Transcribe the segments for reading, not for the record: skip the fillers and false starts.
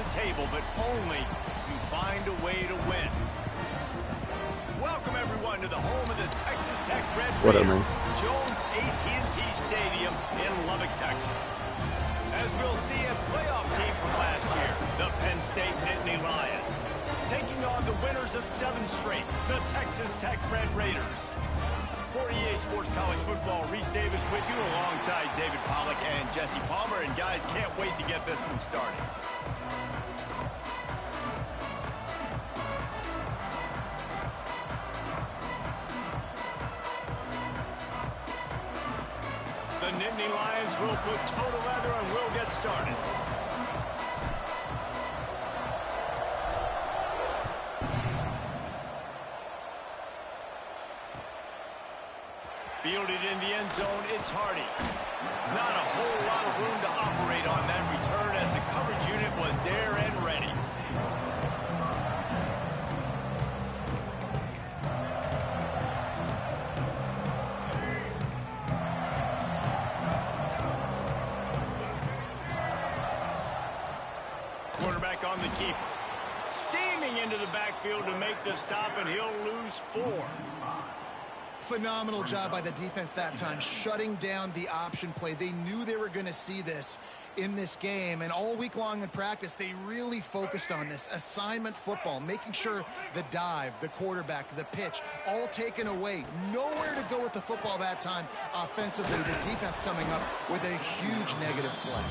the table, but only if you find a way to win. Welcome, everyone, to the home of the Texas Tech Red Raiders, Jones AT&T Stadium in Lubbock, Texas. As we'll see, a playoff team from last year, the Penn State Nittany Lions, taking on the winners of 7 straight, the Texas Tech Red Raiders. For EA Sports College Football, Reese Davis with you alongside David Pollack and Jesse Palmer. And guys, can't wait to get this one started. The Nittany Lions will put toe to leather and we'll get started. Fielded in the end zone, it's Hardy. Not a whole lot of room to operate on that return as the coverage unit was there and ready. Quarterback on the keeper. Steaming into the backfield to make the stop, and he'll lose 4. Phenomenal job by the defense that time, shutting down the option play. They knew they were going to see this in this game, and all week long in practice, they really focused on this assignment football, making sure the dive, the quarterback, the pitch, all taken away. Nowhere to go with the football that time offensively. The defense coming up with a huge negative play.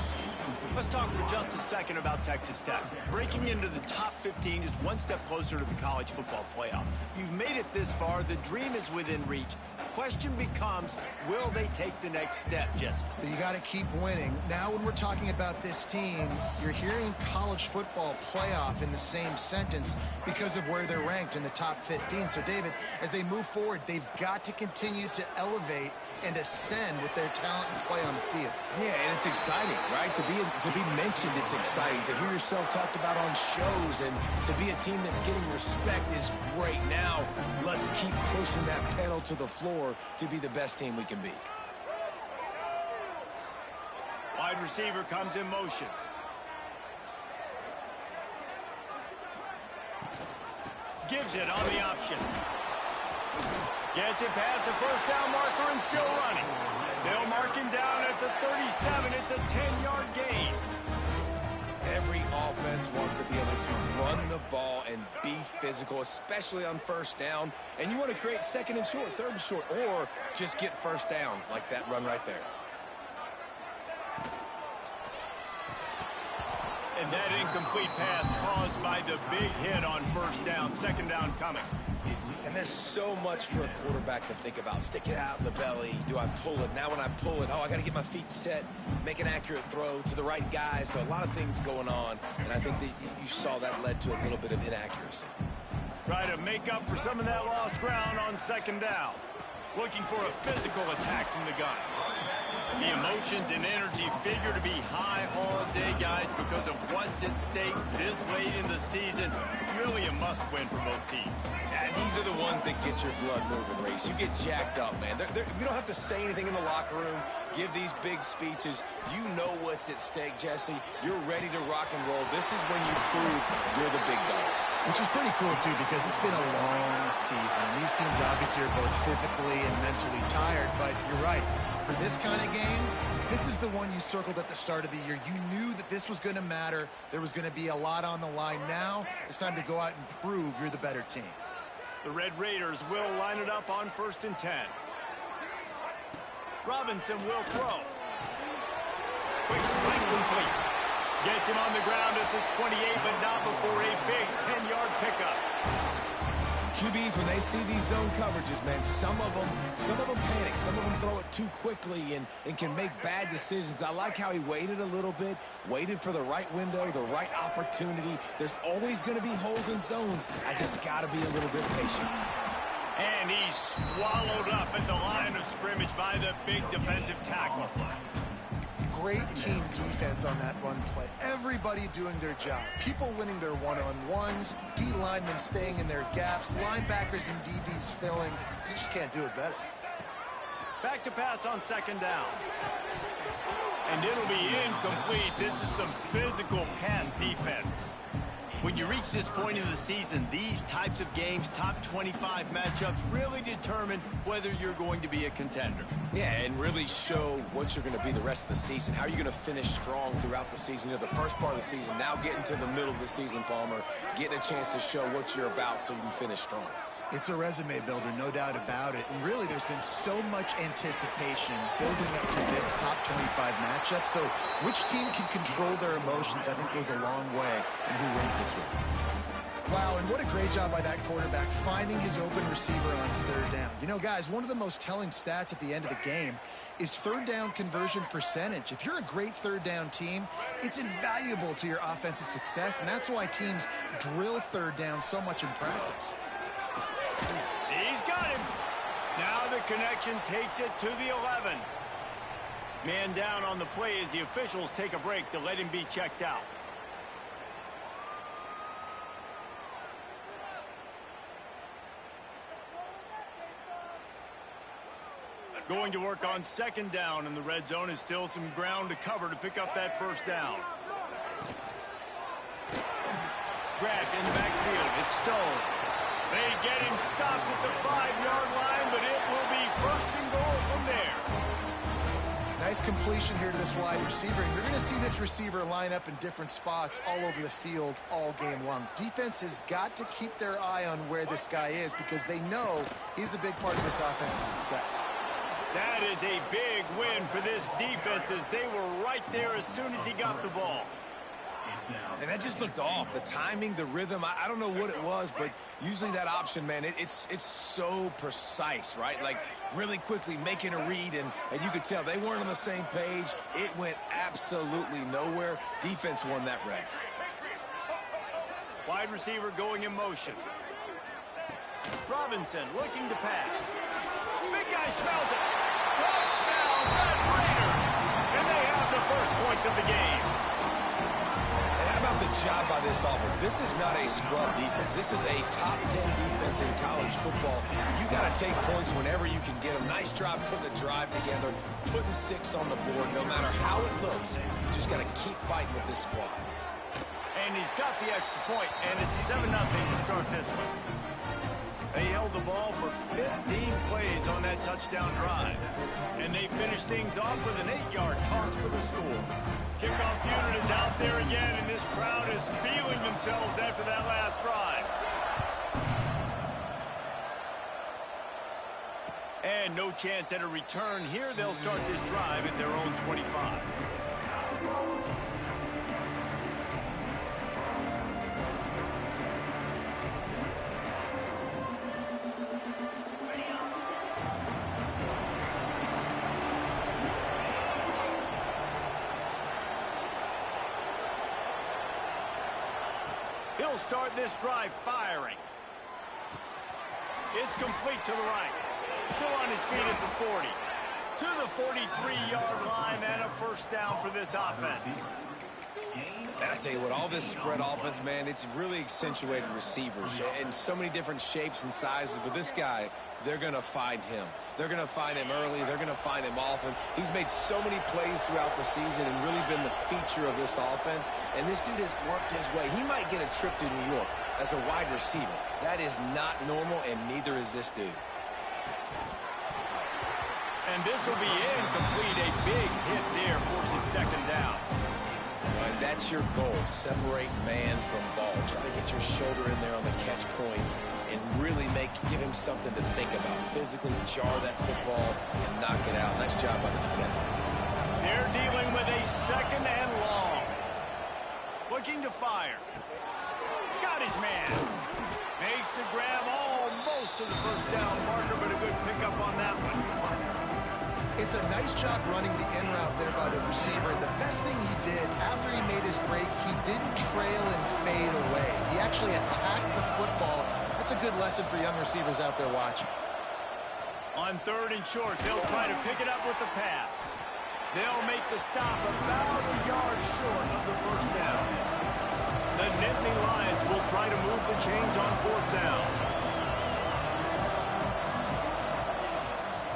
Let's talk for just a second about Texas Tech. Breaking into the top 15 is one step closer to the college football playoff. You've made it this far. The dream is within reach. Question becomes, will they take the next step, Jesse? But you got to keep winning. Now when we're talking about this team, you're hearing college football playoff in the same sentence because of where they're ranked in the top 15. So, David, as they move forward, they've got to continue to elevate and ascend with their talent and play on the field. Yeah, and it's exciting, right? To be mentioned, it's exciting. To hear yourself talked about on shows and to be a team that's getting respect is great. Now, let's keep pushing that pedal to the floor to be the best team we can be. Wide receiver comes in motion. Gives it on the option. Gets it past the first down marker and still running. They'll mark him down at the 37. It's a 10-yard gain. Every offense wants to be able to run the ball and be physical, especially on first down. And you want to create second and short, third and short, or just get first downs like that run right there. And that incomplete pass caused by the big hit on first down. Second down coming. And there's so much for a quarterback to think about. Stick it out in the belly. Do I pull it? Now when I pull it, I got to get my feet set, make an accurate throw to the right guy. So a lot of things going on. And I think that you saw that led to a little bit of inaccuracy. Try to make up for some of that lost ground on second down. Looking for a physical attack from the gun. The emotions and energy figure to be high all day, guys, because of what's at stake this late in the season. Really a must-win for both teams. Yeah, these are the ones that get your blood moving, Reese. You get jacked up, man. You don't have to say anything in the locker room, give these big speeches. You know what's at stake, Jesse. You're ready to rock and roll. This is when you prove you're the big dog. Which is pretty cool, too, because it's been a long season. These teams obviously are both physically and mentally tired, but you're right. For this kind of game, this is the one you circled at the start of the year. You knew that this was going to matter. There was going to be a lot on the line. Now it's time to go out and prove you're the better team. The Red Raiders will line it up on 1st and 10. Robinson will throw. Quick strike complete. Gets him on the ground at the 28, but not before a big 10-yard pickup. QBs, when they see these zone coverages, man, some of them panic. Some of them throw it too quickly and can make bad decisions. I like how he waited a little bit, waited for the right window, the right opportunity. There's always going to be holes in zones. I just got to be a little bit patient. And he's swallowed up at the line of scrimmage by the big defensive tackle. Great team defense on that run play. Everybody doing their job. People winning their one-on-ones, D linemen staying in their gaps, linebackers and DBs filling. You just can't do it better. Back to pass on second down. And it'll be incomplete. This is some physical pass defense. When you reach this point in the season, these types of games, top 25 matchups, really determine whether you're going to be a contender. Yeah, and really show what you're going to be the rest of the season. How are you going to finish strong throughout the season? You know, the first part of the season, now getting to the middle of the season, Palmer, getting a chance to show what you're about so you can finish strong. It's a resume builder, no doubt about it. And really, there's been so much anticipation building up to this top 25 matchup. So which team can control their emotions, I think, goes a long way in who wins this one. Wow, and what a great job by that quarterback finding his open receiver on third down. You know, guys, one of the most telling stats at the end of the game is third down conversion percentage. If you're a great third down team, it's invaluable to your offensive success, and that's why teams drill third down so much in practice. He's got him. Now the connection takes it to the 11. Man down on the play as the officials take a break to let him be checked out. Going to work on second down, and the red zone is still some ground to cover to pick up that first down. Grabbed in the backfield. It's Stone. They get him stopped at the 5-yard line, but it will be first and goal from there. Nice completion here to this wide receiver. And you're going to see this receiver line up in different spots all over the field all game long. Defense has got to keep their eye on where this guy is because they know he's a big part of this offense's success. That is a big win for this defense as they were right there as soon as he got the ball. And that just looked off. The timing, the rhythm, I don't know what it was, but usually that option, man, it's so precise, right? Like really quickly making a read, and you could tell they weren't on the same page. It went absolutely nowhere. Defense won that rep. Wide receiver going in motion. Robinson looking to pass. Big guy smells it. Touchdown, Red Raider. And they have the first points of the game. How about the job by this offense? This is not a scrub defense. This is a top 10 defense in college football. You got to take points whenever you can get them. Nice job putting the drive together, putting 6 on the board. No matter how it looks, you just got to keep fighting with this squad. And he's got the extra point, and it's 7-0 to start this one. They held the ball for 15 plays on that touchdown drive. And they finished things off with an 8-yard toss for the score. Kickoff unit is out there again, and this crowd is feeling themselves after that last drive. And no chance at a return here. They'll start this drive at their own 25. He'll start this drive firing. It's complete to the right. Still on his feet at the 40. To the 43-yard line and a first down for this offense. And I tell you what, all this spread offense, man, it's really accentuated receivers in so many different shapes and sizes. But this guy, they're going to find him. They're going to find him early. They're going to find him often. He's made so many plays throughout the season and really been the feature of this offense. And this dude has worked his way. He might get a trip to New York as a wide receiver. That is not normal, and neither is this dude. And this will be incomplete. A big hit there forces second down. And that's your goal. Separate man from ball. Try to get your shoulder in there on the catch point and really give him something to think about. Physically jar that football and knock it out. Nice job by the defender. They're dealing with a second and long. Looking to fire. Got his man. Makes the grab almost to the first down marker, but a good pickup on that one. It's a nice job running the in route there by the receiver. The best thing he did after he made his break, he didn't trail and fade away. He actually attacked the football. That's a good lesson for young receivers out there watching. On third and short, they'll try to pick it up with the pass. They'll make the stop about a yard short of the first down. The Nittany Lions will try to move the chains on fourth down.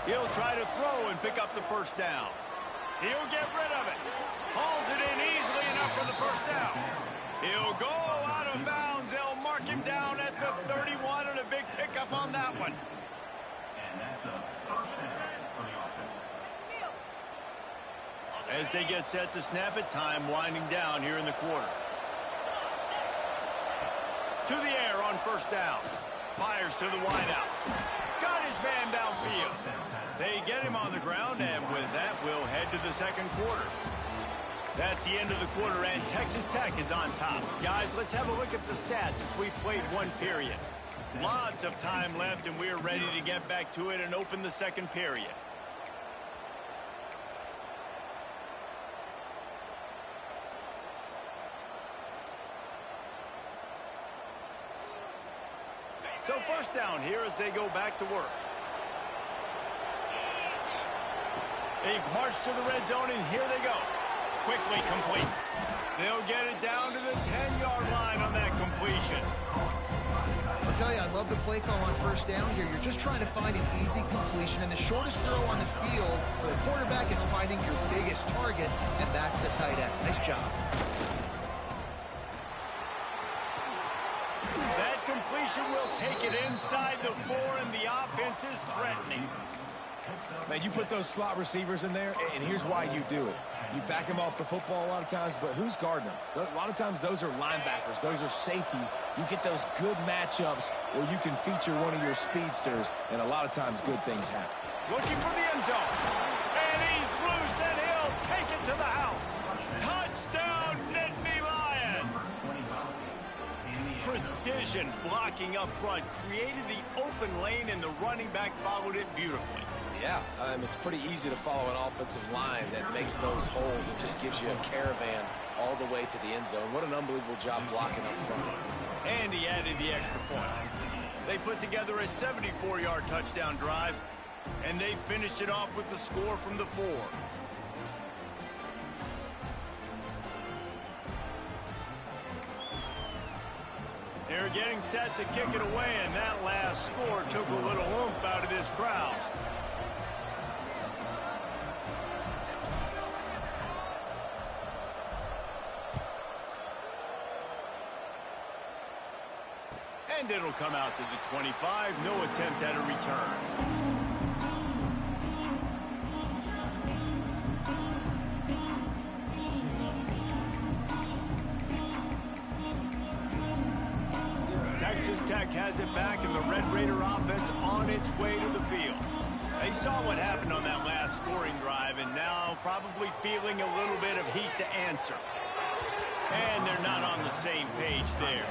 He'll try to throw and pick up the first down. He'll get rid of it. Hauls it in easily enough for the first down. He'll go out of bounds. They'll mark him down at the 31 and a big pickup on that one. And that's a first down for the offense. As they get set to snap it, time winding down here in the quarter. To the air on first down. Fires to the wideout. Got his man downfield. They get him on the ground, and with that, we'll head to the second quarter. That's the end of the quarter, and Texas Tech is on top. Guys, let's have a look at the stats as we played one period. Lots of time left, and we're ready to get back to it and open the second period. So first down here as they go back to work. They've marched to the red zone, and here they go. Quickly complete. They'll get it down to the 10-yard line on that completion. I'll tell you, I love the play call on first down here. You're just trying to find an easy completion, and the shortest throw on the field for the quarterback is finding your biggest target, and that's the tight end. Nice job. That completion will take it inside the 4, and the offense is threatening. Man, you put those slot receivers in there, and here's why you do it. You back them off the football a lot of times, but who's guarding them? A lot of times those are linebackers. Those are safeties. You get those good matchups where you can feature one of your speedsters, and a lot of times good things happen. Looking for the end zone. And he's loose, and he'll take it to the house. Touchdown, Nittany Lions. Precision blocking up front created the open lane, and the running back followed it beautifully. Yeah, it's pretty easy to follow an offensive line that makes those holes and just gives you a caravan all the way to the end zone. What an unbelievable job blocking up front. And he added the extra point. They put together a 74-yard touchdown drive, and they finished it off with the score from the 4. They're getting set to kick it away, and that last score took a little oomph out of this crowd. And it'll come out to the 25. No attempt at a return. Texas Tech has it back, and the Red Raider offense on its way to the field. They saw what happened on that last scoring drive, and now probably feeling a little bit of heat to answer. And they're not on the same page there.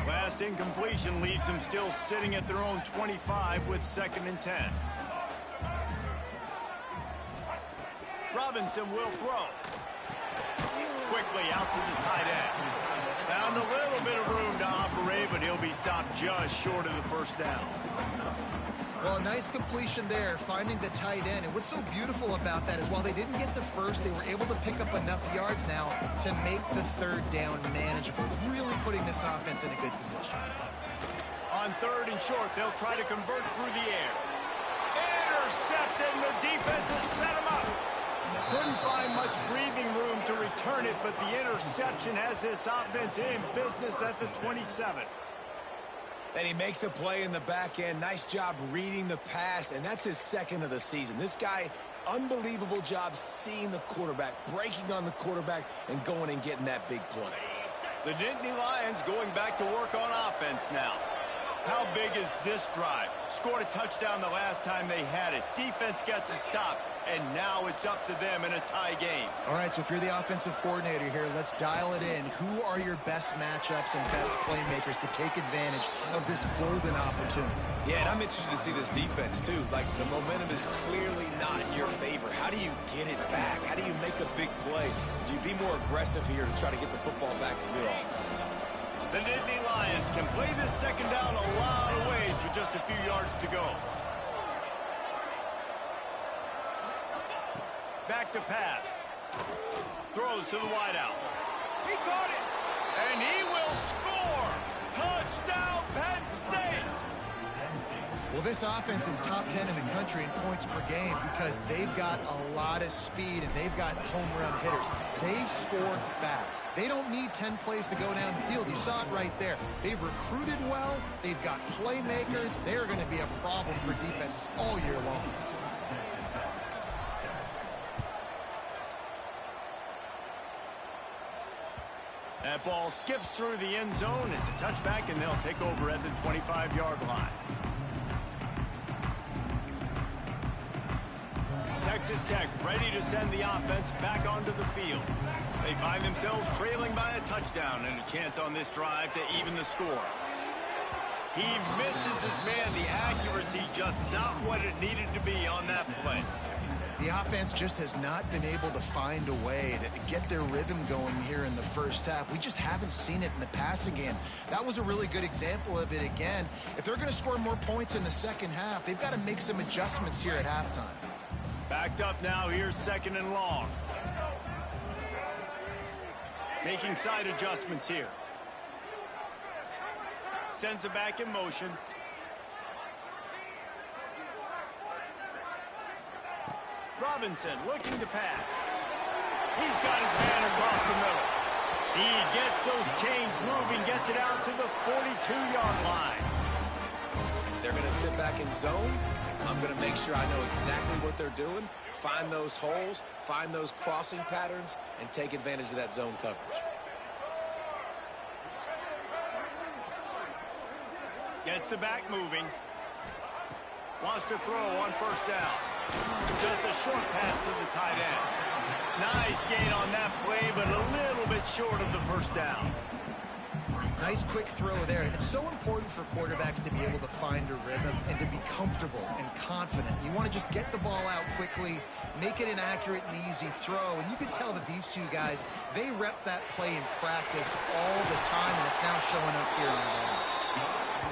Last incompletion leaves them still sitting at their own 25 with 2nd and 10. Robinson will throw. Quickly out to the tight end. Found a little bit of room to operate, but he'll be stopped just short of the first down. Well, nice completion there, finding the tight end. And what's so beautiful about that is while they didn't get the first, they were able to pick up enough yards now to make the 3rd down manageable, really putting this offense in a good position. On 3rd and short, they'll try to convert through the air. Intercepted, and the defense has set him up. Couldn't find much breathing room to return it, but the interception has this offense in business at the 27. And he makes a play in the back end. Nice job reading the pass, and that's his 2nd of the season. This guy, unbelievable job seeing the quarterback, breaking on the quarterback, and going and getting that big play. The Nittany Lions going back to work on offense now. How big is this drive? Scored a touchdown the last time they had it. Defense gets a stop, and now it's up to them in a tie game. All right, so if you're the offensive coordinator here, let's dial it in. Who are your best matchups and best playmakers to take advantage of this golden opportunity? Yeah, and I'm interested to see this defense, too. Like, the momentum is clearly not in your favor. How do you get it back? How do you make a big play? Do you be more aggressive here to try to get the football back to your offense? The Nittany Lions can play this 2nd down a lot of ways with just a few yards to go. Back to pass. Throws to the wideout. He caught it. And he will score. Touchdown, Penn State. Well, this offense is top 10 in the country in points per game because they've got a lot of speed and they've got home run hitters. They score fast. They don't need 10 plays to go down the field. You saw it right there. They've recruited well. They've got playmakers. They're going to be a problem for defenses all year long. That ball skips through the end zone. It's a touchback, and they'll take over at the 25-yard line. Texas Tech ready to send the offense back onto the field. They find themselves trailing by a touchdown and a chance on this drive to even the score. He misses his man. The accuracy just not what it needed to be on that play. The offense just has not been able to find a way to get their rhythm going here in the first half. We just haven't seen it in the passing game. That was a really good example of it again. If they're going to score more points in the second half, they've got to make some adjustments here at halftime. Backed up now, here's 2nd and long. Making side adjustments here. Sends it back in motion. Robinson looking to pass. He's got his man across the middle. He gets those chains moving, gets it out to the 42-yard line. If they're going to sit back in zone, I'm going to make sure I know exactly what they're doing, find those holes, find those crossing patterns, and take advantage of that zone coverage. Gets the back moving. Wants to throw on 1st down. Just a short pass to the tight end. Nice gain on that play, but a little bit short of the 1st down. Nice quick throw there. And it's so important for quarterbacks to be able to find a rhythm and to be comfortable and confident. You want to just get the ball out quickly, make it an accurate and easy throw. And you can tell that these two guys, they rep that play in practice all the time, and it's now showing up here in the game.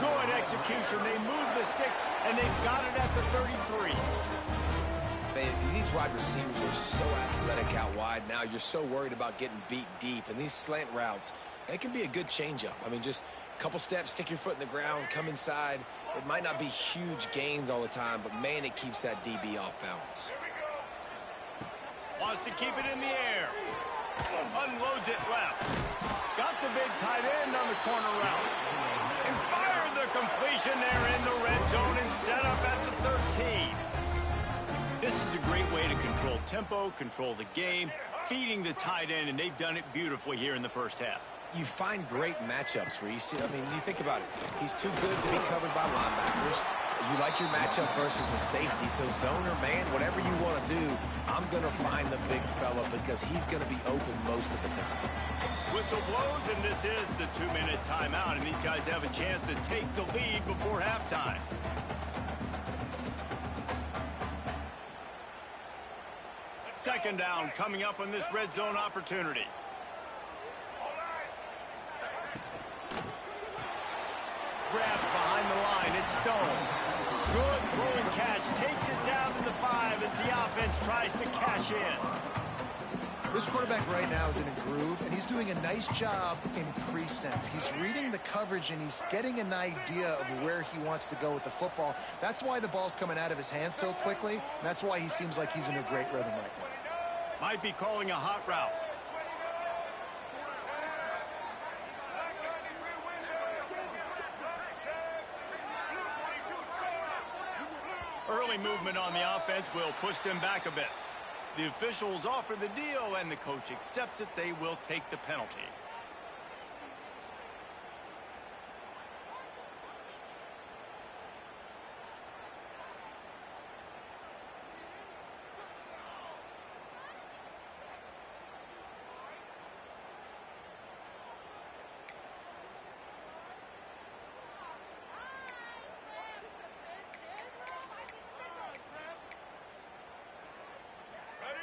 Good execution. They move the sticks, and they've got it at the 33. These wide receivers are so athletic out wide now. You're so worried about getting beat deep. And these slant routes, they can be a good changeup. I mean, just a couple steps, stick your foot in the ground, come inside. It might not be huge gains all the time, but, man, it keeps that DB off balance. Wants to keep it in the air. Unloads it left. Got the big tight end on the corner route. And fired the completion there in the red zone and set up at the 13. This is a great way to control tempo, control the game, feeding the tight end, and they've done it beautifully here in the first half. You find great matchups, Reese. I mean, you think about it. He's too good to be covered by linebackers. You like your matchup versus a safety, so zone or man, whatever you want to do, I'm going to find the big fella because he's going to be open most of the time. Whistle blows, and this is the 2-minute timeout, and these guys have a chance to take the lead before halftime. Second down coming up on this red zone opportunity. Grabbed behind the line. It's Stone. Good throwing catch. Takes it down to the 5 as the offense tries to cash in. This quarterback right now is in a groove, and he's doing a nice job in pre-snap. He's reading the coverage, and he's getting an idea of where he wants to go with the football. That's why the ball's coming out of his hands so quickly, and that's why he seems like he's in a great rhythm right now. Might be calling a hot route. Early movement on the offense will push them back a bit. The officials offer the deal, and the coach accepts it. They will take the penalty.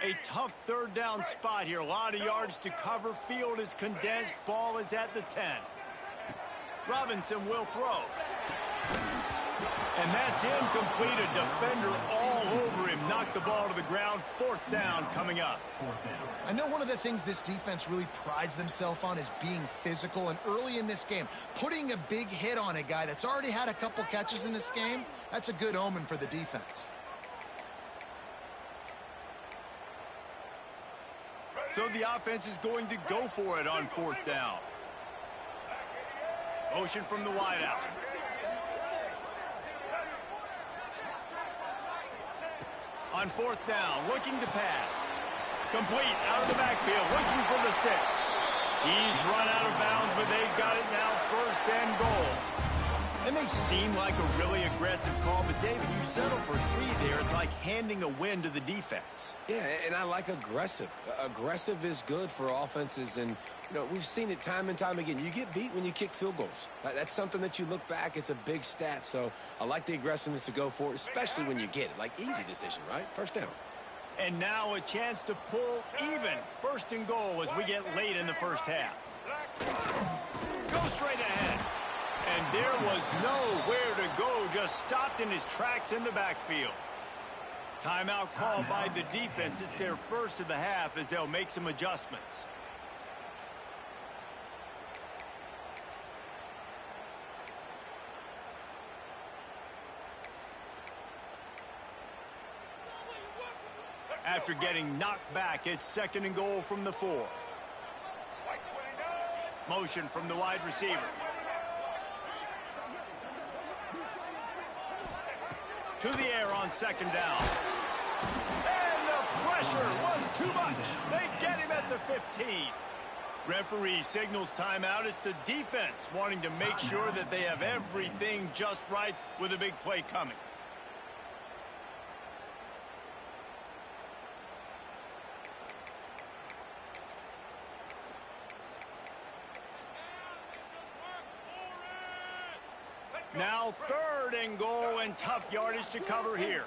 A tough third down spot here. A lot of yards to cover. Field is condensed. Ball is at the 10. Robinson will throw. And that's incomplete. A defender all all over him. Knocked the ball to the ground. 4th down coming up. I know one of the things this defense really prides themselves on is being physical, and early in this game, putting a big hit on a guy that's already had a couple catches in this game, that's a good omen for the defense. So the offense is going to go for it on 4th down. Motion from the wideout. On 4th down, looking to pass. Complete, out of the backfield, looking for the sticks. He's run out of bounds, but they've got it now, 1st and goal. It may seem like a really aggressive call, but David, you settle for 3 there. It's like handing a win to the defense. Yeah, and I like aggressive. Aggressive is good for offenses, and you know, we've seen it time and time again. You get beat when you kick field goals. That's something that you look back, it's a big stat. So I like the aggressiveness to go for it, especially when you get it. Like, easy decision, right? 1st down. And now a chance to pull even. 1st and goal as we get late in the 1st half. Go straight ahead. And there was nowhere to go, just stopped in his tracks in the backfield. Timeout called by the defense. It's their 1st of the half as they'll make some adjustments. After getting knocked back, it's 2nd and goal from the 4. Motion from the wide receiver. To the air on 2nd down. And the pressure was too much. They get him at the 15. Referee signals timeout. It's the defense wanting to make sure that they have everything just right with a big play coming. Now 3rd and goal, and tough yardage to cover here.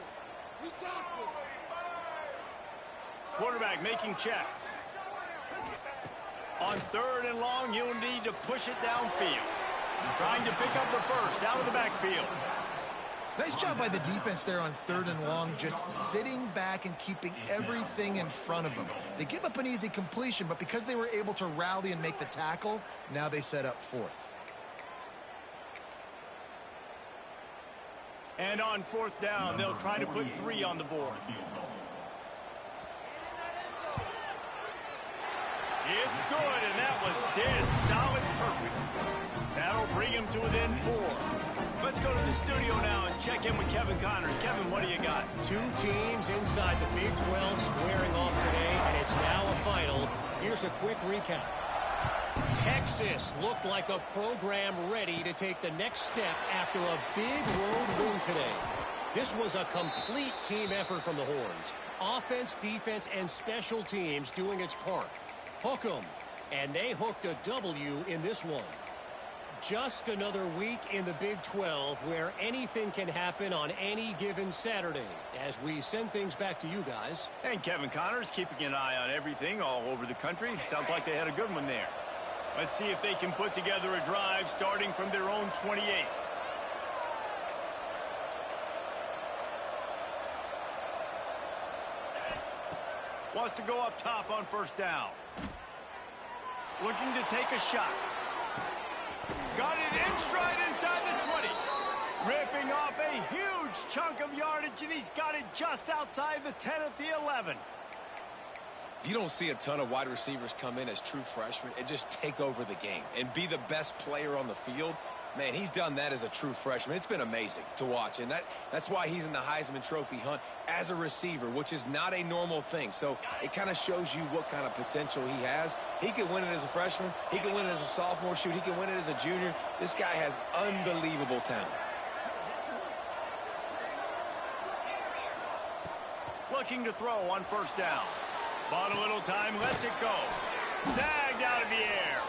Quarterback making checks. On 3rd and long, you'll need to push it downfield. Trying to pick up the 1st out of the backfield. Nice job by the defense there on 3rd and long, just sitting back and keeping everything in front of them. They give up an easy completion, but because they were able to rally and make the tackle, now they set up 4th. And on 4th down, they'll try to put 3 on the board. It's good, and that was dead solid perfect. That'll bring him to within 4. Let's go to the studio now and check in with Kevin Connors. Kevin, what do you got? 2 teams inside the Big 12 squaring off today, and it's now a final. Here's a quick recap. Texas looked like a program ready to take the next step after a big road win today. This was a complete team effort from the Horns. Offense, defense, and special teams doing its part. Hook 'em, and they hooked a W in this one. Just another week in the Big 12 where anything can happen on any given Saturday. As we send things back to you guys. And Kevin Connors keeping an eye on everything all over the country. Sounds like they had a good one there. Let's see if they can put together a drive starting from their own 28. Wants to go up top on 1st down. Looking to take a shot. Got it in stride inside the 20. Ripping off a huge chunk of yardage, and he's got it just outside the 10 at the 11. You don't see a ton of wide receivers come in as true freshmen and just take over the game and be the best player on the field. Man, he's done that as a true freshman. It's been amazing to watch, and that's why he's in the Heisman Trophy hunt as a receiver, which is not a normal thing. So it kind of shows you what kind of potential he has. He can win it as a freshman. He can win it as a sophomore. Shoot, he can win it as a junior. This guy has unbelievable talent. Looking to throw on 1st down. Bought a little time, lets it go. Snagged out of the air.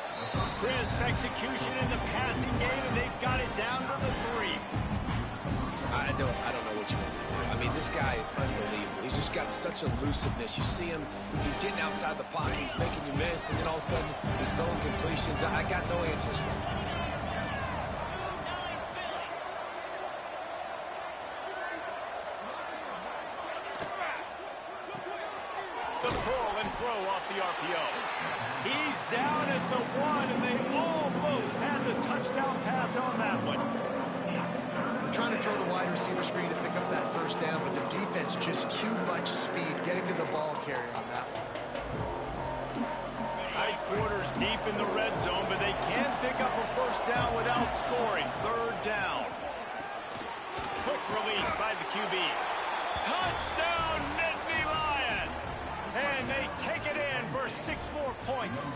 Crisp execution in the passing game, and they've got it down to the 3. I don't know what you want to do. I mean, this guy is unbelievable. He's just got such elusiveness. You see him, he's getting outside the pocket, he's making you miss, and then all of a sudden he's throwing completions. I got no answers for him. throw off the RPO. He's down at the 1, and they almost had the touchdown pass on that one. We're trying to throw the wide receiver screen to pick up that first down, but the defense just too much speed getting to the ball carrier on that one. Tight quarters deep in the red zone, but they can't pick up a first down without scoring. Third down. Quick release by the QB. Touchdown, Nittany Lions! And they take it in for 6 more points.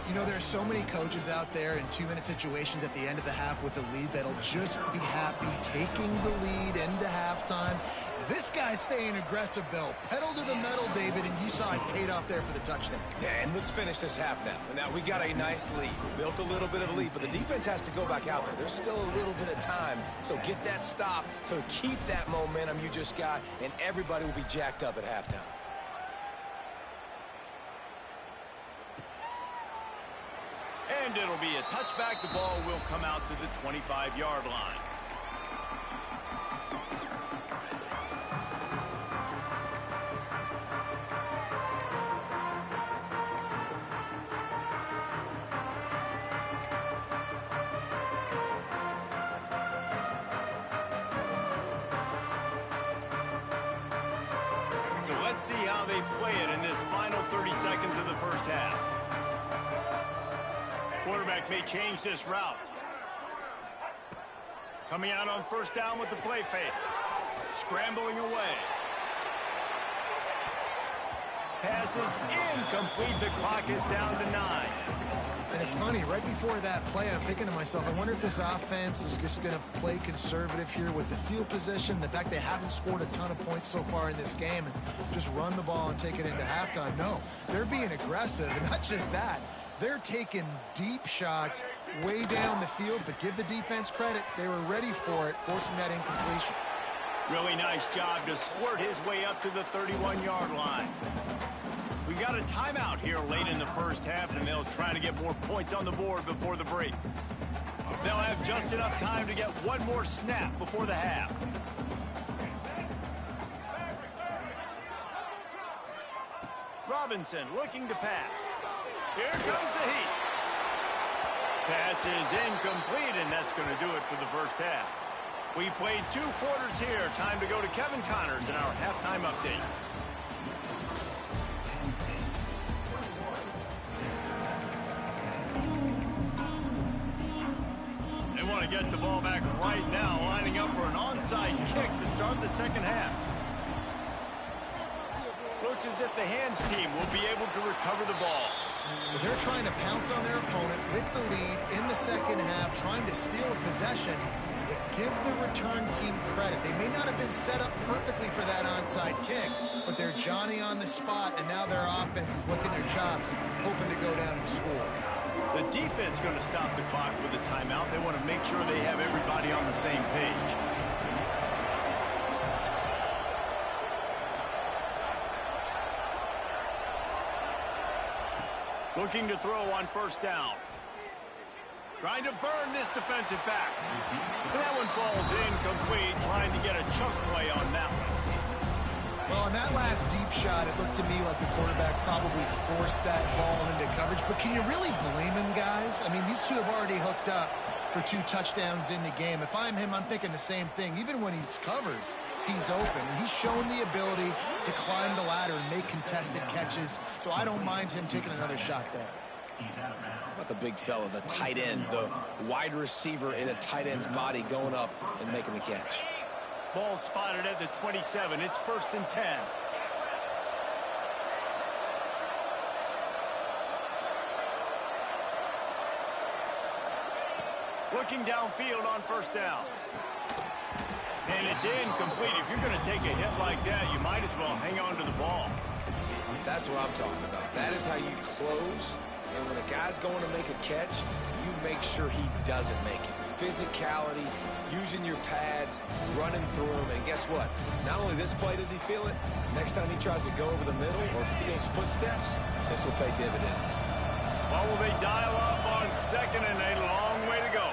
You know, there are so many coaches out there in 2-minute situations at the end of the half with a lead that'll just be happy taking the lead into halftime. This guy's staying aggressive, though. Pedal to the metal, David, and you saw it paid off there for the touchdown. Yeah, and let's finish this half now. Now, we got a nice lead. Built a little bit of a lead, but the defense has to go back out there. There's still a little bit of time, so get that stop to keep that momentum you just got, and everybody will be jacked up at halftime. And it'll be a touchback. The ball will come out to the 25-yard line. So let's see how they play it in this final 30 seconds of the first half. Quarterback may change this route. Coming out on first down with the play fake. Scrambling away. Pass is incomplete. The clock is down to 9. And it's funny, right before that play, I'm thinking to myself, I wonder if this offense is just going to play conservative here with the field position, the fact they haven't scored a ton of points so far in this game, and just run the ball and take it into halftime. No, they're being aggressive, and not just that. They're taking deep shots way down the field, but give the defense credit. They were ready for it, forcing that incompletion. Really nice job to squirt his way up to the 31-yard line. We got a timeout here late in the first half, and they'll try to get more points on the board before the break. They'll have just enough time to get one more snap before the half. Robinson looking to pass. Here comes the heat. Pass is incomplete, and that's going to do it for the first half. We've played 2 quarters here. Time to go to Kevin Connors in our halftime update. They want to get the ball back right now, lining up for an onside kick to start the second half. Looks as if the hands team will be able to recover the ball. Well, they're trying to pounce on their opponent with the lead in the second half, trying to steal a possession. Give the return team credit. They may not have been set up perfectly for that onside kick, but they're Johnny on the spot, and now their offense is licking their chops, hoping to go down and score. The defense going to stop the clock with a timeout. They want to make sure they have everybody on the same page. Looking to throw on first down. Trying to burn this defensive back. That one falls incomplete, trying to get a chunk play on that one. Well, on that last deep shot, it looked to me like the quarterback probably forced that ball into coverage. But can you really blame him, guys? I mean, these two have already hooked up for 2 touchdowns in the game. If I'm him, I'm thinking the same thing. Even when he's covered, he's open. He's shown the ability to climb the ladder and make contested catches. So I don't mind him taking another shot there. About the big fella, the tight end, the wide receiver in a tight end's body going up and making the catch. Ball spotted at the 27. It's 1st and 10. Looking downfield on first down. And it's incomplete. If you're going to take a hit like that, you might as well hang on to the ball. That's what I'm talking about. That is how you close. And when a guy's going to make a catch, you make sure he doesn't make it. Physicality, using your pads, running through them. And guess what? Not only this play does he feel it, next time he tries to go over the middle or feels footsteps, this will pay dividends. Well, will they dial up on second and a long way to go?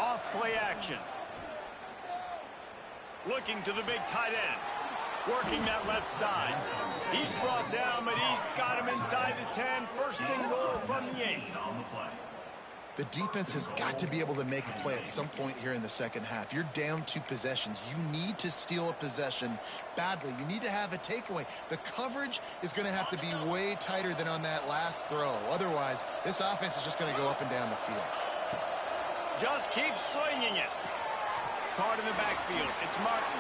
Off play action. Looking to the big tight end. Working that left side. He's brought down, but he's got him inside the 10. First and goal from the 8. The defense has got to be able to make a play at some point here in the second half. You're down 2 possessions. You need to steal a possession badly. You need to have a takeaway. The coverage is going to have to be way tighter than on that last throw. Otherwise, this offense is just going to go up and down the field. Just keep swinging it. Caught in the backfield. It's Martin.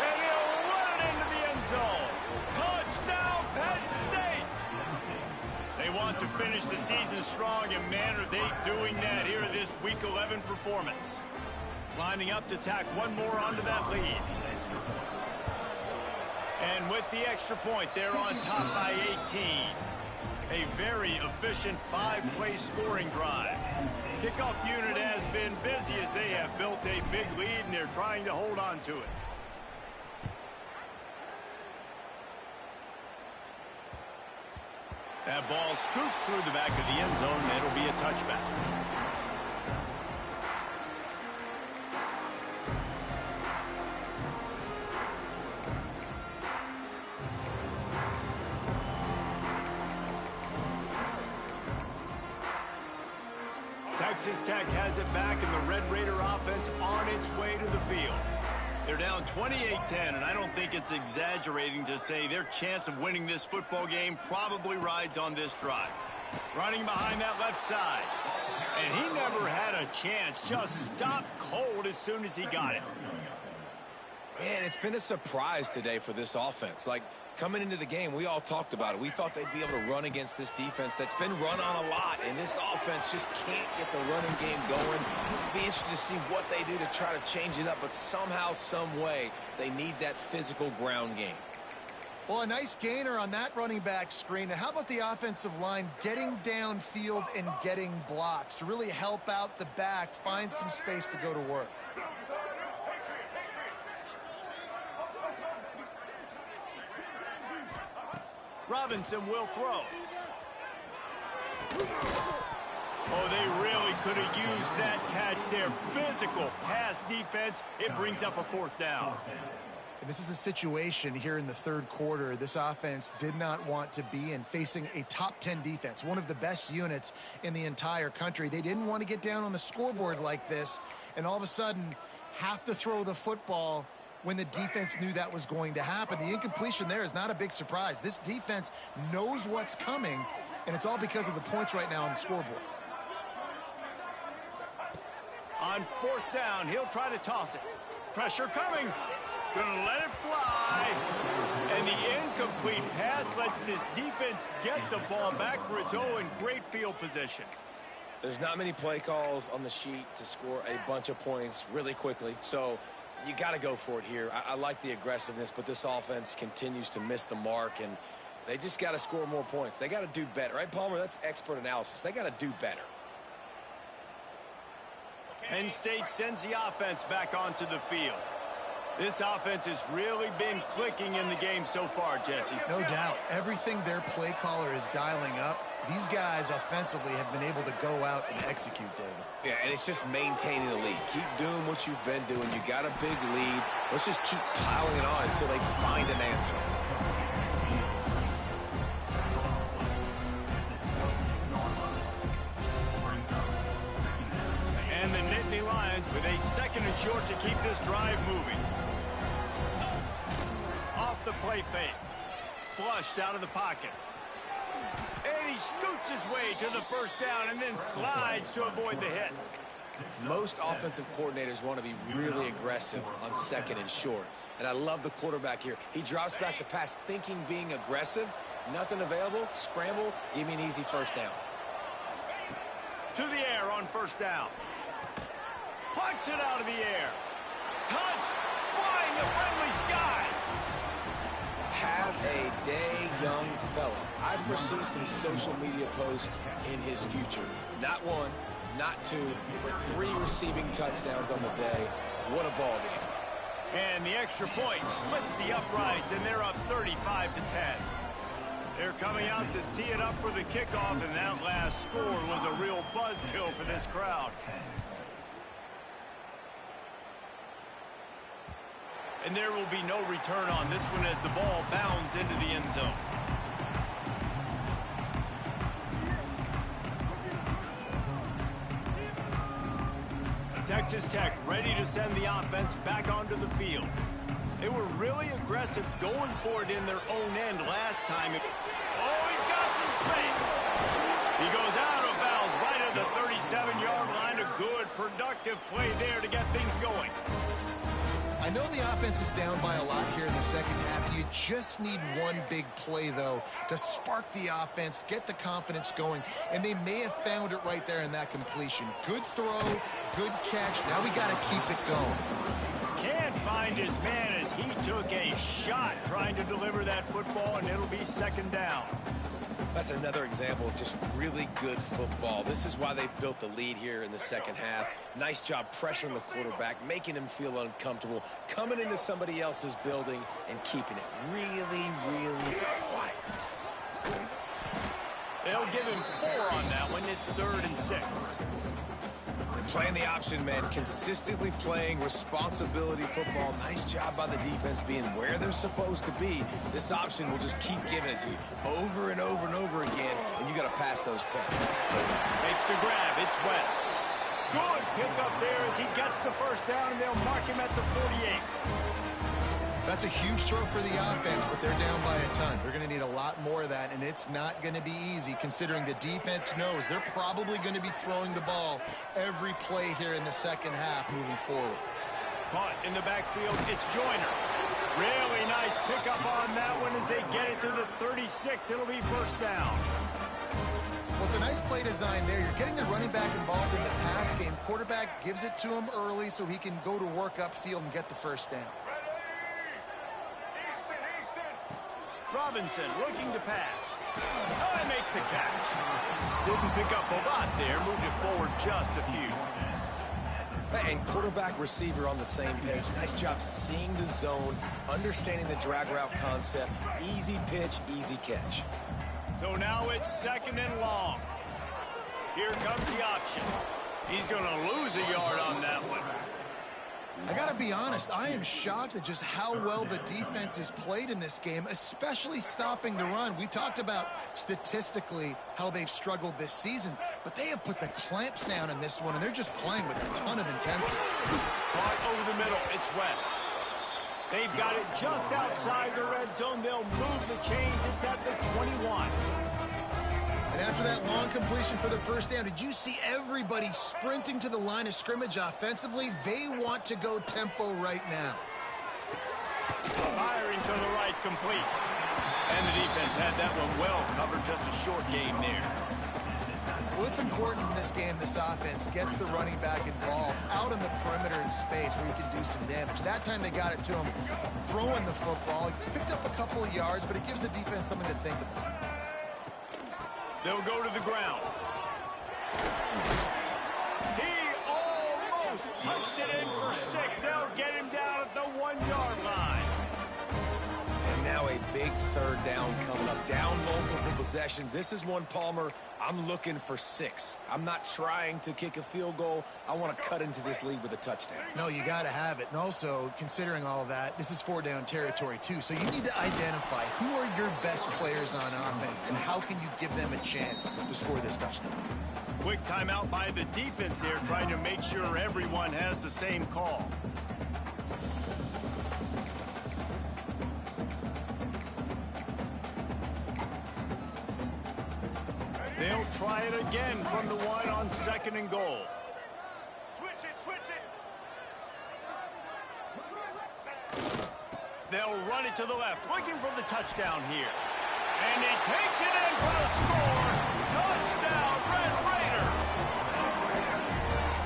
And he'll run it into the end zone. Touchdown, Penn State! They want to finish the season strong, and man, are they doing that here in this Week 11 performance. Lining up to tack one more onto that lead. And with the extra point, they're on top by 18. A very efficient 5-play scoring drive. Kickoff unit has been busy as they have built a big lead, and they're trying to hold on to it. That ball scoots through the back of the end zone, and it'll be a touchback. Texas Tech has it back, and the Red Raider offense on its way to the field. They're down 28-10, and I don't think it's exaggerating to say their chance of winning this football game probably rides on this drive. Running behind that left side. And he never had a chance. Just stopped cold as soon as he got it. Man, it's been a surprise today for this offense. Like, coming into the game, we all talked about it. We thought they'd be able to run against this defense that's been run on a lot, and this offense just can't get the running game going. It'll be interesting to see what they do to try to change it up, but somehow, some way, they need that physical ground game. Well, a nice gainer on that running back screen. Now, how about the offensive line getting downfield and getting blocks to really help out the back, find some space to go to work? Robinson will throw. Oh, they really could have used that catch there. Physical pass defense. It brings up a 4th down. And this is a situation here in the third quarter this offense did not want to be in, facing a top 10 defense, one of the best units in the entire country. They didn't want to get down on the scoreboard like this and all of a sudden have to throw the football when the defense knew that was going to happen. The incompletion there is not a big surprise. This defense knows what's coming, and it's all because of the points right now on the scoreboard. On 4th down, he'll try to toss it. Pressure coming. Gonna let it fly. And the incomplete pass lets this defense get the ball back for its own. Great field position. There's not many play calls on the sheet to score a bunch of points really quickly, so you got to go for it here. I like the aggressiveness, but this offense continues to miss the mark, and they just got to score more points. They got to do better, right, Palmer? That's expert analysis. They got to do better. Penn State sends the offense back onto the field. This offense has really been clicking in the game so far, Jesse. No doubt. Everything their play caller is dialing up, these guys offensively have been able to go out and execute, David. Yeah, and it's just maintaining the lead. Keep doing what you've been doing. You got a big lead. Let's just keep piling it on until they find an answer. And the Nittany Lions with a 2nd and short to keep this drive moving. Off the play fake. Flushed out of the pocket. And he scoots his way to the 1st down and then slides to avoid the hit. Most offensive coordinators want to be really aggressive on 2nd and short. And I love the quarterback here. He drops back the pass thinking being aggressive. Nothing available. Scramble. Give me an easy 1st down. To the air on 1st down. Punch it out of the air. Touch. Flying the friendly skies. Have a day, young fella. I foresee some social media posts in his future. Not 1, not 2, but 3 receiving touchdowns on the day. What a ball game. And the extra point splits the uprights, and they're up 35-10. They're coming out to tee it up for the kickoff, and that last score was a real buzzkill for this crowd. And there will be no return on this one as the ball bounds into the end zone. Texas Tech ready to send the offense back onto the field. They were really aggressive going for it in their own end last time. Oh, he's got some space. He goes out of bounds right at the 37-yard line. A good, productive play there to get things going. I know the offense is down by a lot here in the second half. You just need one big play, though, to spark the offense, get the confidence going, and they may have found it right there in that completion. Good throw, good catch. Now we got to keep it going. Can't find his man as he took a shot trying to deliver that football, and it'll be second down. That's another example of just really good football. This is why they built the lead here in the second half. Nice job pressuring the quarterback, making him feel uncomfortable, coming into somebody else's building and keeping it really, really quiet. They'll give him 4 on that one. It's 3rd and 6. Playing the option, man, consistently playing responsibility football. Nice job by the defense being where they're supposed to be. This option will just keep giving it to you over and over and over again, and you got to pass those tests. Makes the grab. It's West. Good pickup there as he gets the first down, and they'll mark him at the 48. That's a huge throw for the offense, but they're down by a ton. They're going to need a lot more of that, and it's not going to be easy considering the defense knows they're probably going to be throwing the ball every play here in the second half moving forward. Caught in the backfield, it's Joyner. Really nice pickup on that one as they get it to the 36. It'll be first down. Well, it's a nice play design there. You're getting the running back involved in the pass game. Quarterback gives it to him early so he can go to work upfield and get the first down. Robinson looking to pass. Oh, he makes the catch. Didn't pick up a lot there. Moved it forward just a few. And quarterback receiver on the same page. Nice job seeing the zone, understanding the drag route concept. Easy pitch, easy catch. So now it's 2nd and long. Here comes the option. He's going to lose a yard on that one. I got to be honest, I am shocked at just how well the defense has played in this game, especially stopping the run. We talked about statistically how they've struggled this season, but they have put the clamps down in this one, and they're just playing with a ton of intensity. Caught over the middle. It's West. They've got it just outside the red zone. They'll move the chains. It's at the 21. And after that long completion for the first down, did you see everybody sprinting to the line of scrimmage offensively? They want to go tempo right now. Firing to the right, complete. And the defense had that one well covered. Just a short game there. Well, it's important in this game, this offense gets the running back involved out in the perimeter in space where he can do some damage. That time they got it to him throwing the football. He picked up a couple of yards, but it gives the defense something to think about. They'll go to the ground. He almost punched it in for 6. They'll get him down at the 1-yard line. And now a big 3rd down coming up. Down multiple possessions. This is one, Palmer, I'm looking for 6. I'm not trying to kick a field goal. I want to cut into this lead with a touchdown. No, you got to have it. And also, considering all of that, this is 4-down territory, too. So you need to identify who are your best players on offense and how can you give them a chance to score this touchdown. Quick timeout by the defense there, trying to make sure everyone has the same call. They'll try it again from the 1 on 2nd and goal. Switch it. They'll run it to the left, looking for the touchdown here. And he takes it in for the score. Touchdown, Red Raiders.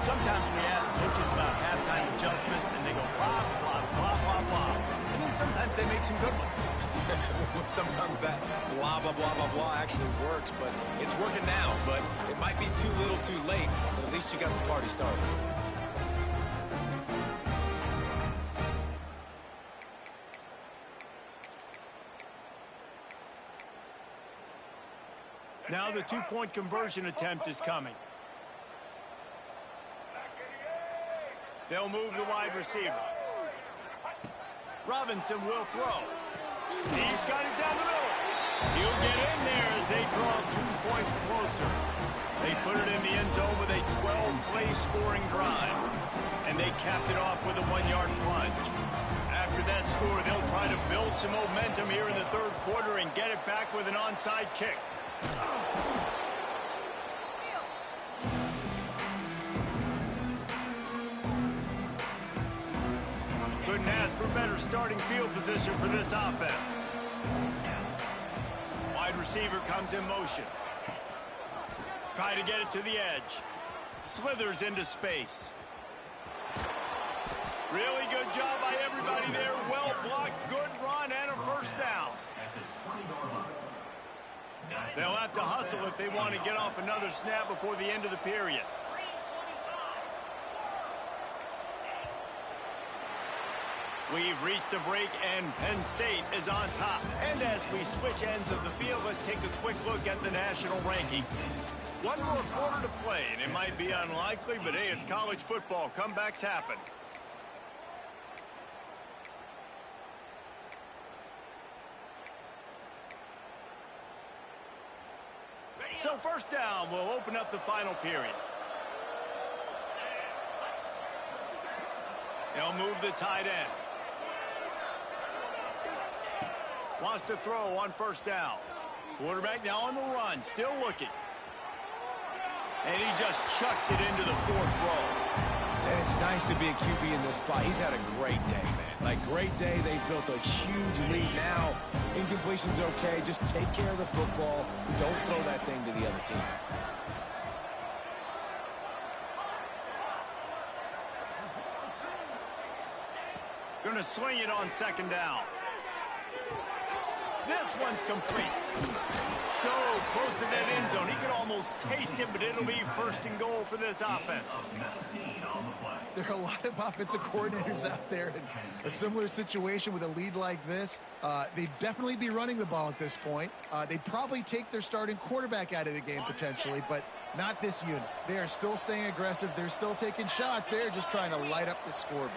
Sometimes we ask coaches about halftime adjustments, and they go blah, blah, blah, blah, blah. And then sometimes they make some good ones. Sometimes that blah, blah, blah, blah, blah actually works, but it's working now. But it might be too little too late, but at least you got the party started. Now the 2-point conversion attempt is coming. They'll move the wide receiver. Robinson will throw. He's got it down the middle. He'll get in there as they draw 2 points closer. They put it in the end zone with a 12-play scoring drive. And they capped it off with a 1-yard plunge. After that score, they'll try to build some momentum here in the third quarter and get it back with an onside kick. Couldn't ask for better starting field position for this offense. Wide receiver comes in motion. Try to get it to the edge. Slithers into space. Really good job by everybody there. Well blocked, good run, and a first down. They'll have to hustle if they want to get off another snap before the end of the period. We've reached a break, and Penn State is on top. And as we switch ends of the field, let's take a quick look at the national rankings. One more quarter to play, and it might be unlikely, but hey, it's college football. Comebacks happen. So first down will open up the final period. They'll move the tight end. Wants to throw on first down. Quarterback now on the run, still looking. And he just chucks it into the fourth row. And it's nice to be a QB in this spot. He's had a great day, man. Like, great day. They've built a huge lead now. Incompletion's okay. Just take care of the football. Don't throw that thing to the other team. Going to swing it on second down. This one's complete. So close to that end zone. He could almost taste it, but it'll be first and goal for this offense. There are a lot of offensive coordinators out there in a similar situation with a lead like this. They'd definitely be running the ball at this point. They'd probably take their starting quarterback out of the game potentially, but not this unit. They are still staying aggressive. They're still taking shots. They're just trying to light up the scoreboard.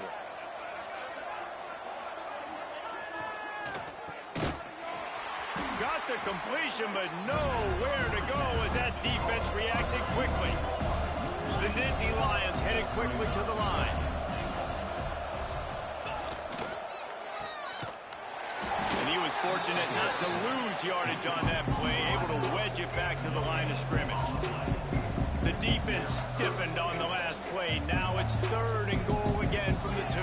Got the completion, but nowhere to go as that defense reacted quickly. The Nittany Lions headed quickly to the line. And he was fortunate not to lose yardage on that play, able to wedge it back to the line of scrimmage. The defense stiffened on the last play. Now it's third and goal again from the 2.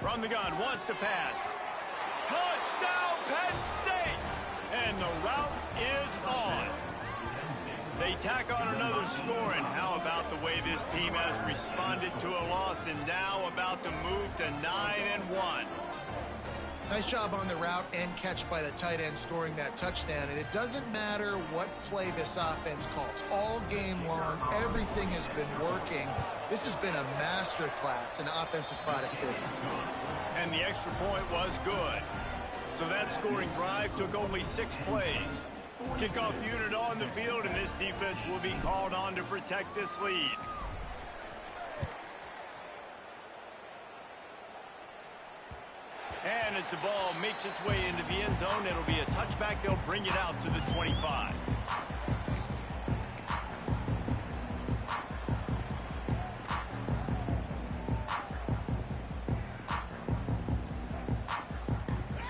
From the gun, wants to pass. Touchdown, Penn State! And the route is on. They tack on another score, and how about the way this team has responded to a loss and now about to move to 9-1. Nice job on the route and catch by the tight end scoring that touchdown. And it doesn't matter what play this offense calls. All game long, everything has been working. This has been a master class in offensive productivity. And the extra point was good. So that scoring drive took only 6 plays. Kickoff unit on the field, and this defense will be called on to protect this lead. And as the ball makes its way into the end zone, it'll be a touchback. They'll bring it out to the 25.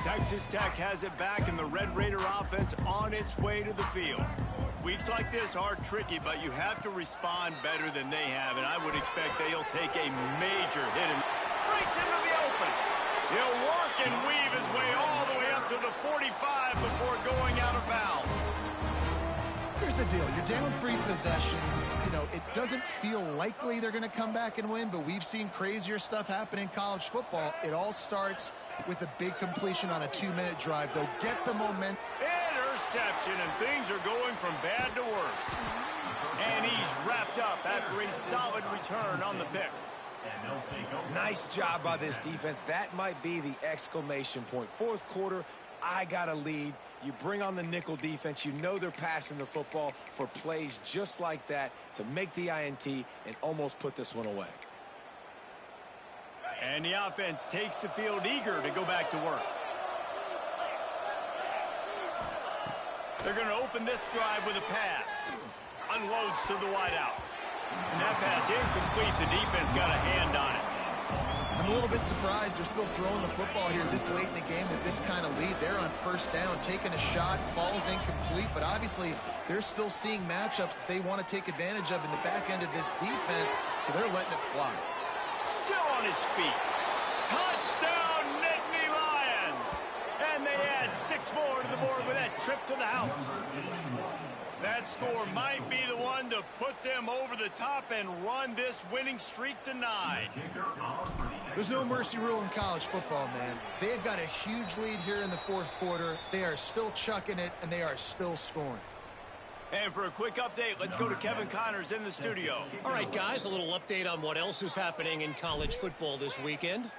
Texas Tech has it back, and the Red Raider offense on its way to the field. Weeks like this are tricky, but you have to respond better than they have, and I would expect they'll take a major hit and breaks into the open. He'll work and weave his way all the way up to the 45 before going out of bounds. Here's the deal. You're down 3 possessions. You know, it doesn't feel likely they're going to come back and win, but we've seen crazier stuff happen in college football. It all starts with a big completion on a 2-minute drive. They'll get the momentum. Interception, and things are going from bad to worse. And he's wrapped up after a solid return on the pick. Nice job by this defense. That might be the exclamation point. Fourth quarter, I got a lead. You bring on the nickel defense. You know they're passing the football for plays just like that to make the INT and almost put this one away. And the offense takes the field eager to go back to work. They're going to open this drive with a pass. Unloads to the wideout. And that pass incomplete. The defense got a hand on it. I'm a little bit surprised they're still throwing the football here this late in the game with this kind of lead. They're on first down, taking a shot, falls incomplete, but obviously they're still seeing matchups that they want to take advantage of in the back end of this defense, so they're letting it fly. Still on his feet. Touchdown, Nittany Lions! And they add 6 more to the board with that trip to the house. That score might be the one to put them over the top and run this winning streak to 9. There's no mercy rule in college football, man. They've got a huge lead here in the fourth quarter. They are still chucking it, and they are still scoring. And for a quick update, let's go to Kevin Connors in the studio. All right, guys, a little update on what else is happening in college football this weekend.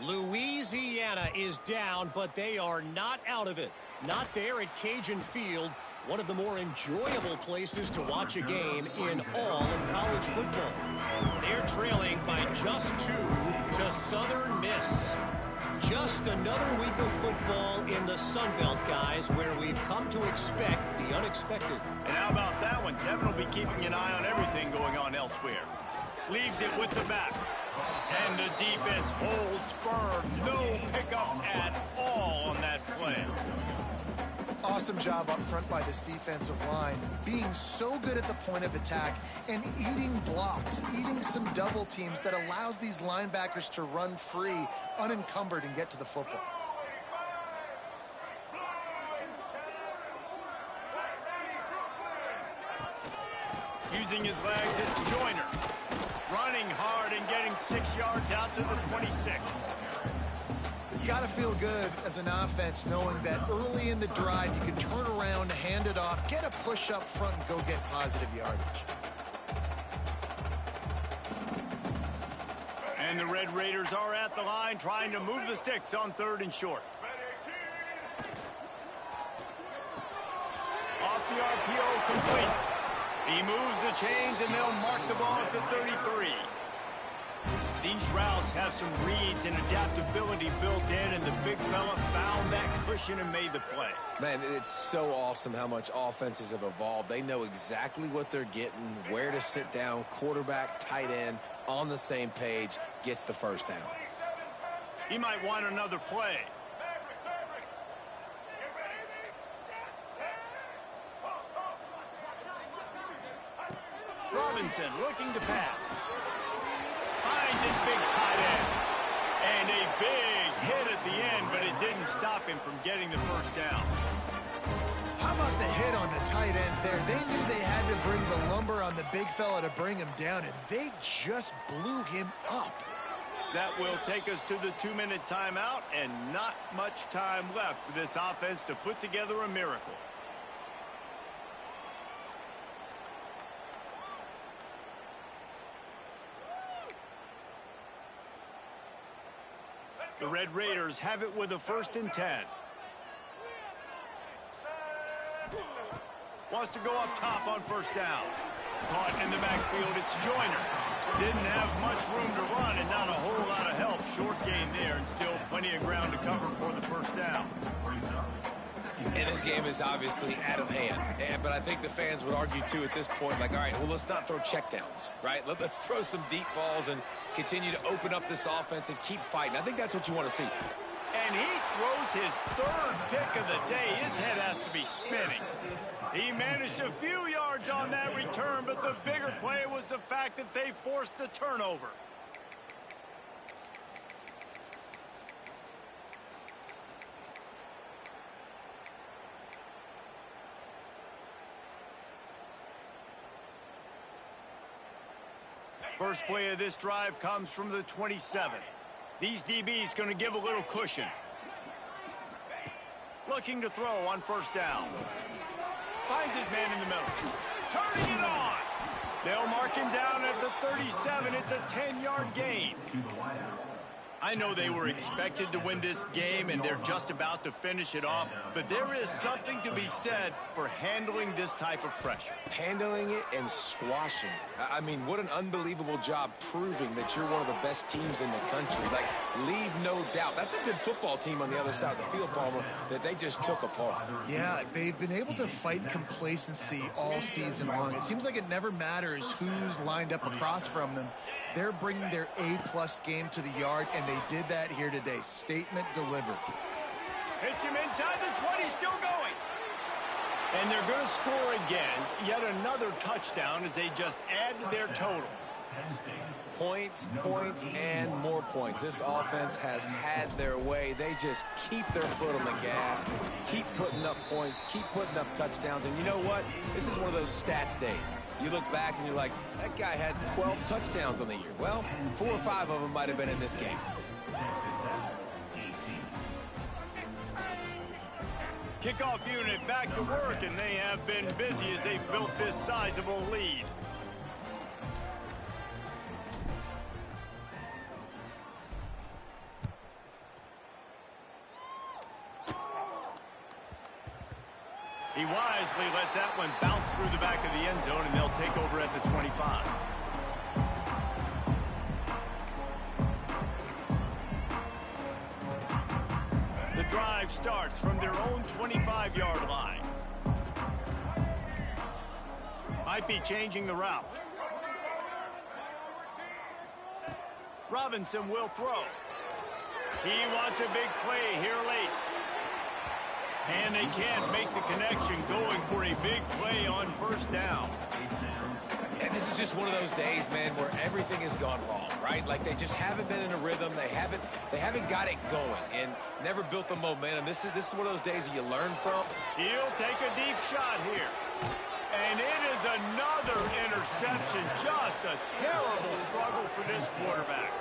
Louisiana is down, but they are not out of it. Not there at Cajun Field, one of the more enjoyable places to watch a game in all of college football. They're trailing by just 2 to Southern Miss. Just another week of football in the Sun Belt, guys, where we've come to expect the unexpected. And how about that one? Devin will be keeping an eye on everything going on elsewhere. Leaves it with the back. And the defense holds firm. No pickup at all on that play. Awesome job up front by this defensive line, being so good at the point of attack and eating blocks, eating some double teams that allows these linebackers to run free, unencumbered, and get to the football. Using his legs, it's Joyner. Running hard and getting 6 yards out to the 26. It's got to feel good as an offense knowing that early in the drive you can turn around, hand it off, get a push up front, and go get positive yardage. And the Red Raiders are at the line trying to move the sticks on 3rd and short. Off the RPO, complete. He moves the chains and they'll mark the ball at the 33. These routes have some reads and adaptability built in, and the big fella found that cushion and made the play. Man, it's so awesome how much offenses have evolved. They know exactly what they're getting, where to sit down, quarterback, tight end, on the same page, gets the first down. He might want another play. Robinson looking to pass. Finds his big tight end. And a big hit at the end, but it didn't stop him from getting the first down. How about the hit on the tight end there? They knew they had to bring the lumber on the big fella to bring him down, and they just blew him up. That will take us to the 2-minute timeout, and not much time left for this offense to put together a miracle. The Red Raiders have it with a 1st and 10. Wants to go up top on 1st down. Caught in the backfield, it's Joyner. Didn't have much room to run and not a whole lot of help. Short game there and still plenty of ground to cover for the 1st down. And this game is obviously out of hand. But I think the fans would argue, too, at this point, like, all right, well, let's not throw checkdowns, right? Let's throw some deep balls and continue to open up this offense and keep fighting. I think that's what you want to see. And he throws his 3rd pick of the day. His head has to be spinning. He managed a few yards on that return, but the bigger play was the fact that they forced the turnover. First play of this drive comes from the 27. These DBs going to give a little cushion. Looking to throw on 1st down. Finds his man in the middle. Turning it on. They'll mark him down at the 37. It's a 10-yard gain. I know they were expected to win this game, and they're just about to finish it off, but there is something to be said for handling this type of pressure. Handling it and squashing it. I mean, what an unbelievable job proving that you're one of the best teams in the country. Like, leave no doubt. That's a good football team on the other side of the field, Palmer, that they just took apart. Yeah, they've been able to fight complacency all season long. It seems like it never matters who's lined up across from them. They're bringing their A-plus game to the yard, and they did that here today. Statement delivered. Hits him inside the 20, still going. And they're going to score again. Yet another touchdown as they just add to their total. Points, points, and more points. This offense has had their way. They just keep their foot on the gas, keep putting up points, keep putting up touchdowns. And you know what? This is one of those stats days. You look back and you're like, that guy had 12 touchdowns on the year. Well, 4 or 5 of them might have been in this game. Kickoff unit back to work, and they have been busy as they've built this sizable lead. He wisely lets that one bounce through the back of the end zone, and they'll take over at the 25. The drive starts from their own 25-yard line. Might be changing the route. Robinson will throw. He wants a big play here late. And they can't make the connection, going for a big play on first down. And this is just one of those days, man, where everything has gone wrong, right? Like they just haven't been in a rhythm. They haven't got it going and never built the momentum. This is one of those days that you learn from. He'll take a deep shot here. And it is another interception. Just a terrible struggle for this quarterback.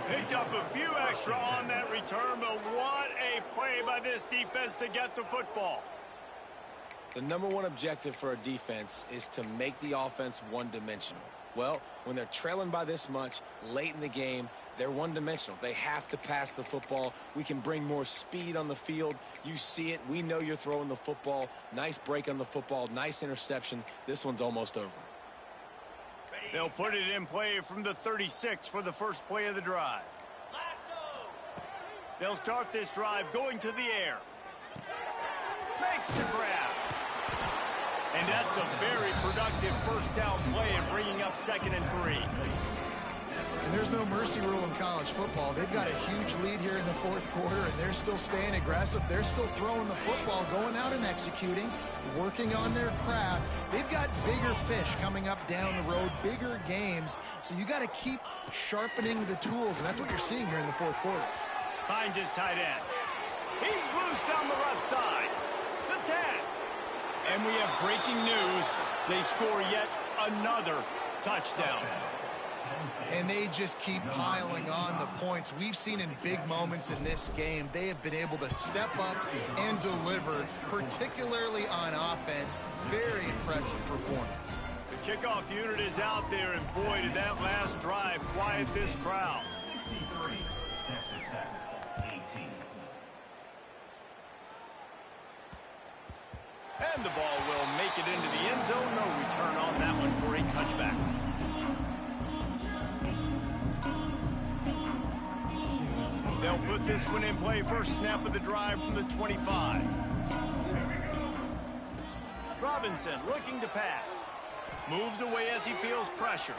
Picked up a few extra on that return, but what a play by this defense to get the football. The number one objective for a defense is to make the offense one-dimensional. Well, when they're trailing by this much late in the game, they're one-dimensional. They have to pass the football. We can bring more speed on the field. You see it. We know you're throwing the football. Nice break on the football. Nice interception. This one's almost over. They'll put it in play from the 36 for the first play of the drive. They'll start this drive going to the air. Makes the grab. And that's a very productive first down play and bringing up 2nd and 3. And there's no mercy rule in college football. They've got a huge lead here in the 4th quarter, and they're still staying aggressive. They're still throwing the football, going out and executing, working on their craft. They've got bigger fish coming up down the road, bigger games. So you got to keep sharpening the tools, and that's what you're seeing here in the 4th quarter. Finds his tight end. He's loose down the left side. The 10. And we have breaking news. They score yet another touchdown. And they just keep piling on the points. We've seen in big moments in this game, they have been able to step up and deliver, particularly on offense. Very impressive performance. The kickoff unit is out there, and boy, did that last drive quiet this crowd. 63, Texas Tech, 18. And the ball will make it into the end zone. No return on that one for a touchback. They'll put this one in play. First snap of the drive from the 25. Robinson looking to pass. Moves away as he feels pressure.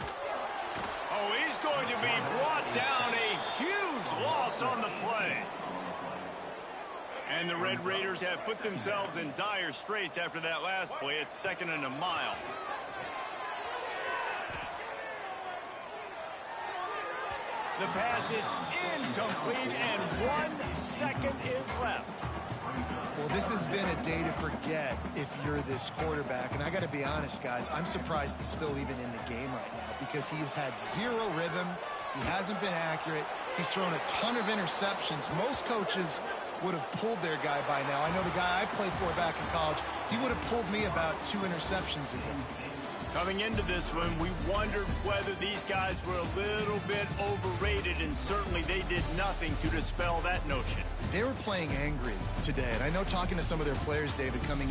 Oh, he's going to be brought down. A huge loss on the play. And the Red Raiders have put themselves in dire straits after that last play. It's 2nd and a mile. The pass is incomplete, and 1 second is left. Well, this has been a day to forget if you're this quarterback. And I got to be honest, guys, I'm surprised he's still even in the game right now because he has had zero rhythm. He hasn't been accurate. He's thrown a ton of interceptions. Most coaches would have pulled their guy by now. I know the guy I played for back in college, he would have pulled me about 2 interceptions a game. Coming into this one, we wondered whether these guys were a little bit overrated, and certainly they did nothing to dispel that notion. They were playing angry today, and I know talking to some of their players, David, coming